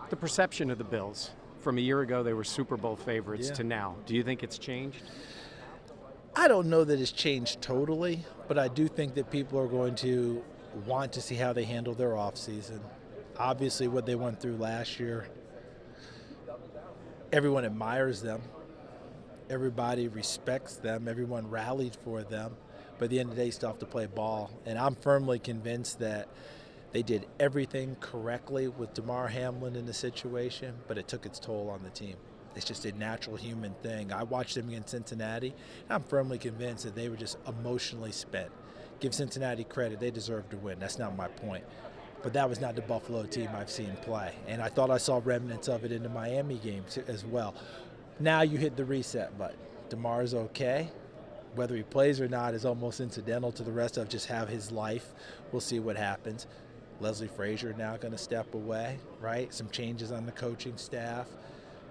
The perception of the Bills from a year ago, they were Super Bowl favorites, Yeah. to now. Do you think it's changed? I don't know that it's changed totally, but I do think that people are going to want to see how they handle their offseason. Obviously, what they went through last year, everyone admires them. Everybody respects them. Everyone rallied for them. But at the end of the day, you still have to play ball. And I'm firmly convinced that they did everything correctly with DeMar Hamlin in the situation, but it took its toll on the team. It's just a natural human thing. I watched them against Cincinnati, and I'm firmly convinced that they were just emotionally spent. Give Cincinnati credit. They deserve to win. That's not my point. But that was not the Buffalo team I've seen play. And I thought I saw remnants of it in the Miami game as well. Now you hit the reset button. DeMar's okay. Whether he plays or not is almost incidental to the rest of just have his life. We'll see what happens. Leslie Frazier now going to step away, right? Some changes on the coaching staff.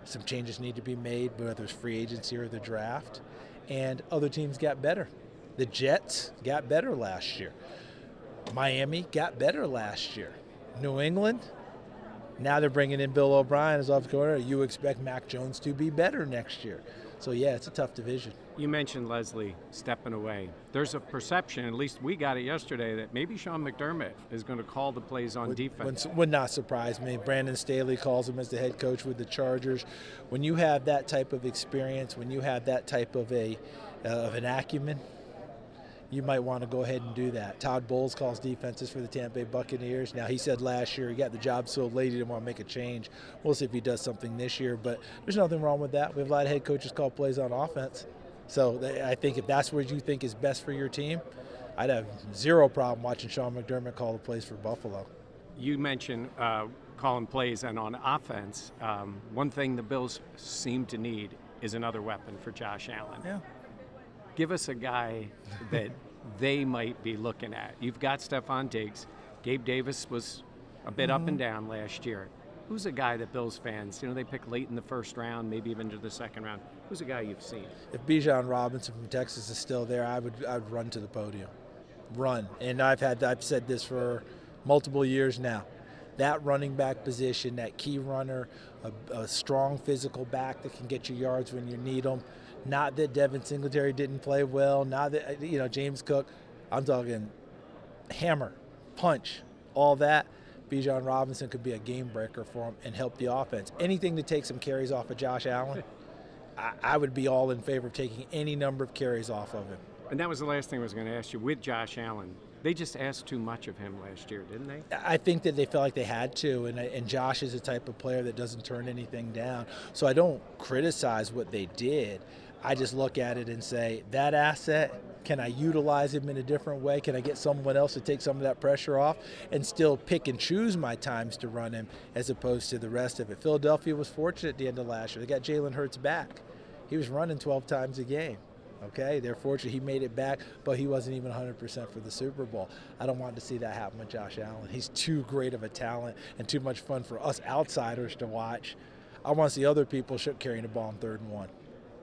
Some changes need to be made, whether it's free agency or the draft. And other teams got better. The Jets got better last year. Miami got better last year. New England, now they're bringing in Bill O'Brien as offensive coordinator. You expect Mac Jones to be better next year. So, yeah, it's a tough division. You mentioned Leslie stepping away. There's a perception, at least we got it yesterday, that maybe Sean McDermott is going to call the plays on defense. Would not surprise me. Brandon Staley calls him as the head coach with the Chargers. When you have that type of experience, when you have that type of an acumen, you might want to go ahead and do that. Todd Bowles calls defenses for the Tampa Bay Buccaneers. Now, he said last year he got the job so late he didn't want to make a change. We'll see if he does something this year, but there's nothing wrong with that. We have a lot of head coaches call plays on offense. So I think if that's what you think is best for your team, I'd have zero problem watching Sean McDermott call the plays for Buffalo. You mentioned calling plays, and on offense, one thing the Bills seem to need is another weapon for Josh Allen. Yeah. Give us a guy that they might be looking at. You've got Stephon Diggs. Gabe Davis was a bit up and down last year. Who's a guy that Bills fans, they pick late in the first round, maybe even into the second round. Who's a guy you've seen? If Bijan Robinson from Texas is still there, I'd run to the podium. Run. And I've said this for multiple years now. That running back position, that key runner, a strong physical back that can get you yards when you need them. Not that Devin Singletary didn't play well, not that James Cook. I'm talking hammer, punch, all that. Bijan Robinson could be a game breaker for him and help the offense. Anything to take some carries off of Josh Allen, I would be all in favor of taking any number of carries off of him. And that was the last thing I was going to ask you. With Josh Allen, they just asked too much of him last year, didn't they? I think that they felt like they had to, and Josh is the type of player that doesn't turn anything down. So I don't criticize what they did. I just look at it and say, that asset, can I utilize him in a different way? Can I get someone else to take some of that pressure off and still pick and choose my times to run him as opposed to the rest of it? Philadelphia was fortunate at the end of last year. They got Jalen Hurts back. He was running 12 times a game. Okay, they're fortunate he made it back, but he wasn't even 100% for the Super Bowl. I don't want to see that happen with Josh Allen. He's too great of a talent and too much fun for us outsiders to watch. I want to see other people carrying the ball in 3rd and 1.